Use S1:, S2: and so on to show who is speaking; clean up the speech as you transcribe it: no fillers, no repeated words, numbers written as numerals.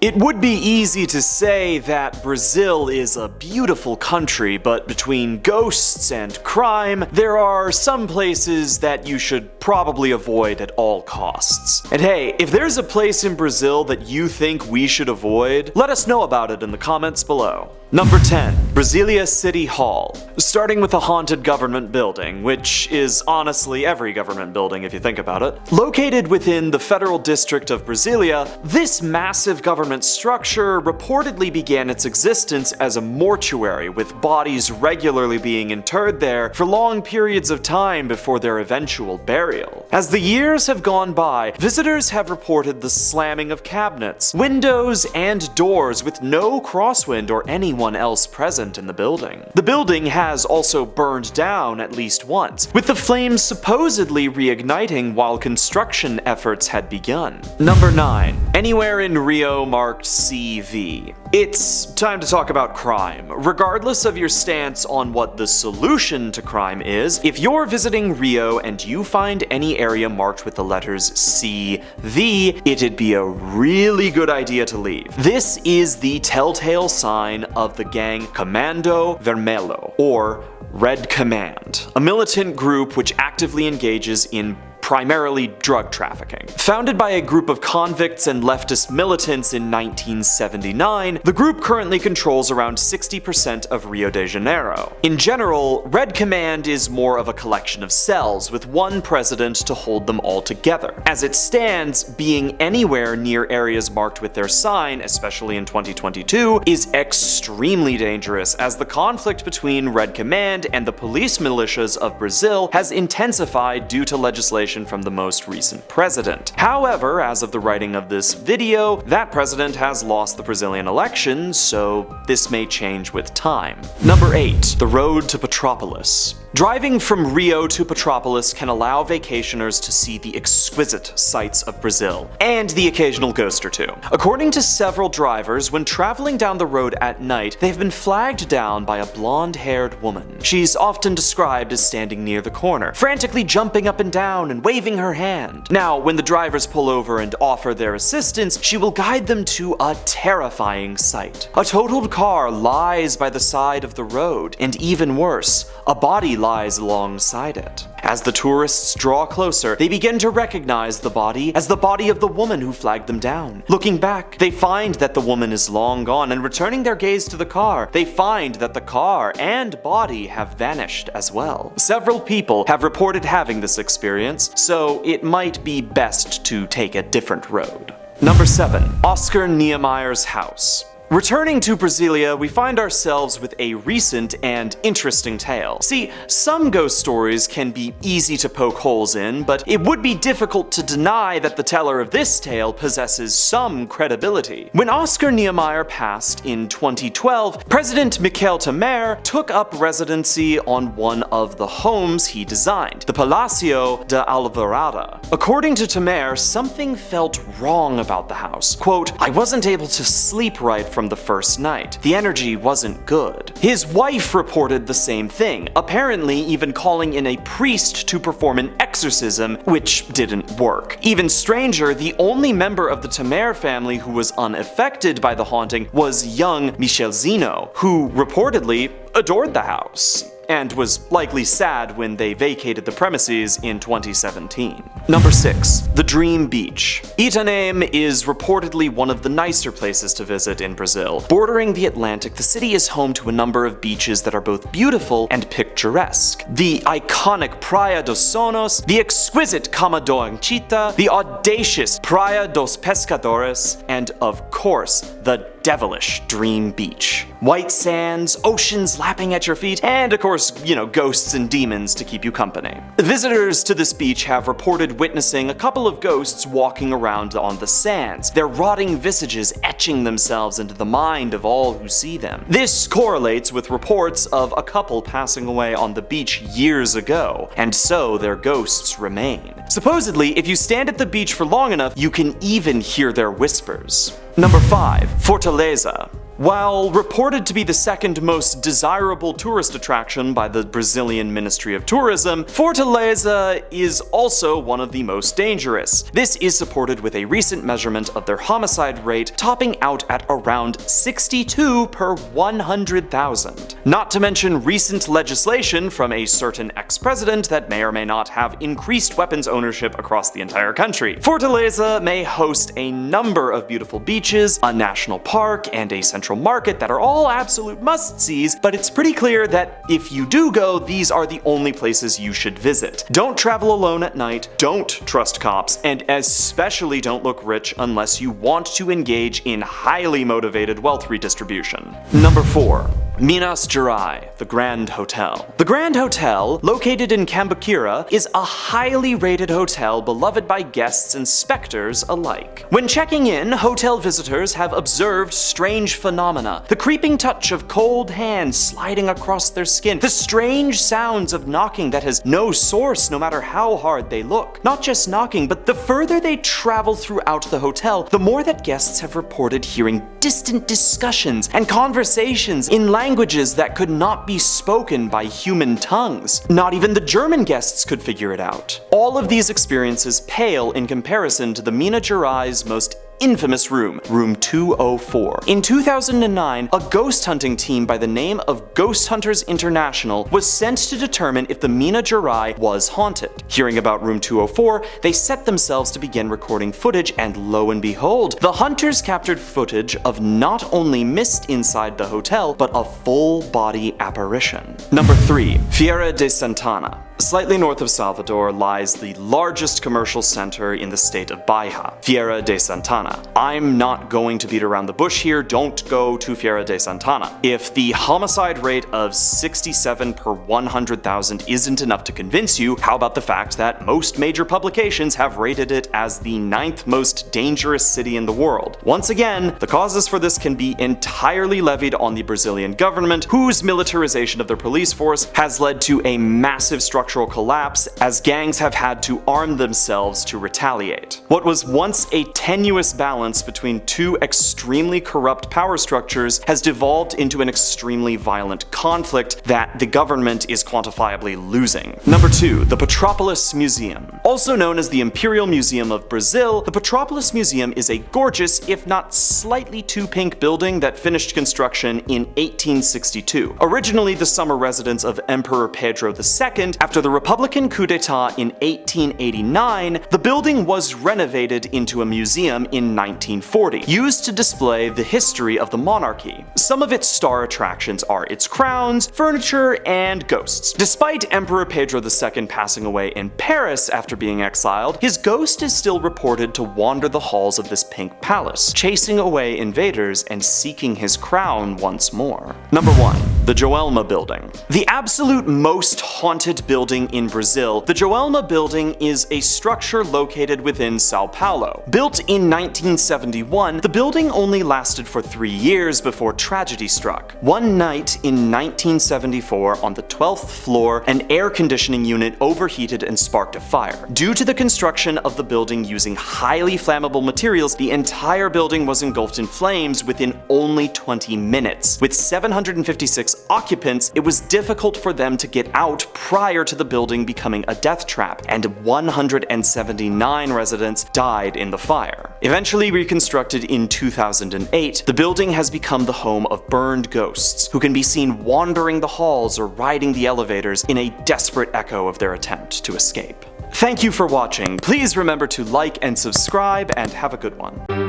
S1: It would be easy to say that Brazil is a beautiful country, but between ghosts and crime, there are some places that you should probably avoid at all costs. And hey, if there's a place in Brazil that you think we should avoid, let us know about it in the comments below. Number 10. Brasilia City Hall. Starting with a haunted government building, which is honestly every government building if you think about it. Located within the federal district of Brasilia, this massive government structure reportedly began its existence as a mortuary, with bodies regularly being interred there for long periods of time before their eventual burial. As the years have gone by, visitors have reported the slamming of cabinets, windows, and doors with no crosswind or anyone else present in the building. The building has also burned down at least once, with the flames supposedly reigniting while construction efforts had begun. Number 9. Anywhere in Rio marked CV. It's time to talk about crime. Regardless of your stance on what the solution to crime is, if you're visiting Rio and you find any area marked with the letters CV, it'd be a really good idea to leave. This is the telltale sign of the gang Comando Vermelho, or Red Command, a militant group which actively engages in primarily drug trafficking. Founded by a group of convicts and leftist militants in 1979, the group currently controls around 60% of Rio de Janeiro. In general, Red Command is more of a collection of cells, with one president to hold them all together. As it stands, being anywhere near areas marked with their sign, especially in 2022, is extremely dangerous, as the conflict between Red Command and the police militias of Brazil has intensified due to legislation from the most recent president. However, as of the writing of this video, that president has lost the Brazilian election, so this may change with time. Number 8. The road to Petropolis. Driving from Rio to Petropolis can allow vacationers to see the exquisite sights of Brazil, and the occasional ghost or two. According to several drivers, when traveling down the road at night, they've been flagged down by a blonde-haired woman. She's often described as standing near the corner, frantically jumping up and down and waving her hand. Now, when the drivers pull over and offer their assistance, she will guide them to a terrifying sight. A totaled car lies by the side of the road, and even worse, a body lies alongside it. As the tourists draw closer, they begin to recognize the body as the body of the woman who flagged them down. Looking back, they find that the woman is long gone, and returning their gaze to the car, they find that the car and body have vanished as well. Several people have reported having this experience, so it might be best to take a different road. Number 7. Oscar Niemeyer's house. Returning to Brasilia, we find ourselves with a recent and interesting tale. See, some ghost stories can be easy to poke holes in, but it would be difficult to deny that the teller of this tale possesses some credibility. When Oscar Niemeyer passed in 2012, President Michel Temer took up residency on one of the homes he designed, the Palácio da Alvorada. According to Temer, something felt wrong about the house. Quote, "I wasn't able to sleep right from the first night. The energy wasn't good." His wife reported the same thing, apparently even calling in a priest to perform an exorcism, which didn't work. Even stranger, the only member of the Temer family who was unaffected by the haunting was young Michelzinho, who reportedly adored the house, and was likely sad when they vacated the premises in 2017. Number 6. The Dream Beach. Itanhaém is reportedly one of the nicer places to visit in Brazil. Bordering the Atlantic, the city is home to a number of beaches that are both beautiful and picturesque. The iconic Praia dos Sonos, the exquisite Cama do Anchieta, the audacious Praia dos Pescadores, and of course, the devilish Dream Beach. White sands, oceans lapping at your feet, and of course, ghosts and demons to keep you company. Visitors to this beach have reported witnessing a couple of ghosts walking around on the sands, their rotting visages etching themselves into the mind of all who see them. This correlates with reports of a couple passing away on the beach years ago, and so their ghosts remain. Supposedly, if you stand at the beach for long enough, you can even hear their whispers. Number 5. Fortaleza. While reported to be the second most desirable tourist attraction by the Brazilian Ministry of Tourism, Fortaleza is also one of the most dangerous. This is supported with a recent measurement of their homicide rate topping out at around 62 per 100,000. Not to mention recent legislation from a certain ex-president that may or may not have increased weapons ownership across the entire country. Fortaleza may host a number of beautiful beaches, a national park, and a central market that are all absolute must-sees, but it's pretty clear that if you do go, these are the only places you should visit. Don't travel alone at night, don't trust cops, and especially don't look rich unless you want to engage in highly motivated wealth redistribution. Number 4. Minas Gerais, the Grande Hotel. The Grande Hotel, located in Cambuquira, is a highly rated hotel beloved by guests and specters alike. When checking in, hotel visitors have observed strange phenomena: the creeping touch of cold hands sliding across their skin, the strange sounds of knocking that has no source no matter how hard they look. Not just knocking, but the further they travel throughout the hotel, the more that guests have reported hearing distant discussions and conversations in languages that could not be spoken by human tongues. Not even the German guests could figure it out. All of these experiences pale in comparison to the Minas Gerais' most infamous room, room 204. In 2009, a ghost hunting team by the name of Ghost Hunters International was sent to determine if the Minas Gerais was haunted. Hearing about room 204, they set themselves to begin recording footage, and lo and behold, the hunters captured footage of not only mist inside the hotel, but a full-body apparition. Number 3. Feira de Santana. Slightly north of Salvador lies the largest commercial center in the state of Bahia, Feira de Santana. I'm not going to beat around the bush here, don't go to Feira de Santana. If the homicide rate of 67 per 100,000 isn't enough to convince you, how about the fact that most major publications have rated it as the 9th most dangerous city in the world? Once again, the causes for this can be entirely levied on the Brazilian government, whose militarization of their police force has led to a massive structural collapse as gangs have had to arm themselves to retaliate. What was once a tenuous balance between two extremely corrupt power structures has devolved into an extremely violent conflict that the government is quantifiably losing. Number 2. The Petropolis Museum. Also known as the Imperial Museum of Brazil, the Petropolis Museum is a gorgeous, if not slightly too pink building that finished construction in 1862. Originally the summer residence of Emperor Pedro II, after the Republican coup d'etat in 1889, the building was renovated into a museum in 1940, used to display the history of the monarchy. Some of its star attractions are its crowns, furniture, and ghosts. Despite Emperor Pedro II passing away in Paris after being exiled, his ghost is still reported to wander the halls of this pink palace, chasing away invaders and seeking his crown once more. Number 1. The Joelma Building. The absolute most haunted building in Brazil, the Joelma Building is a structure located within Sao Paulo. Built in 1971, the building only lasted for 3 years before tragedy struck. One night in 1974, on the 12th floor, an air conditioning unit overheated and sparked a fire. Due to the construction of the building using highly flammable materials, the entire building was engulfed in flames within only 20 minutes. With 756 occupants, it was difficult for them to get out prior to the building becoming a death trap, and 179 residents died in the fire. Eventually reconstructed in 2008, the building has become the home of burned ghosts, who can be seen wandering the halls or riding the elevators in a desperate echo of their attempt to escape. Thank you for watching. Please remember to like and subscribe, and have a good one.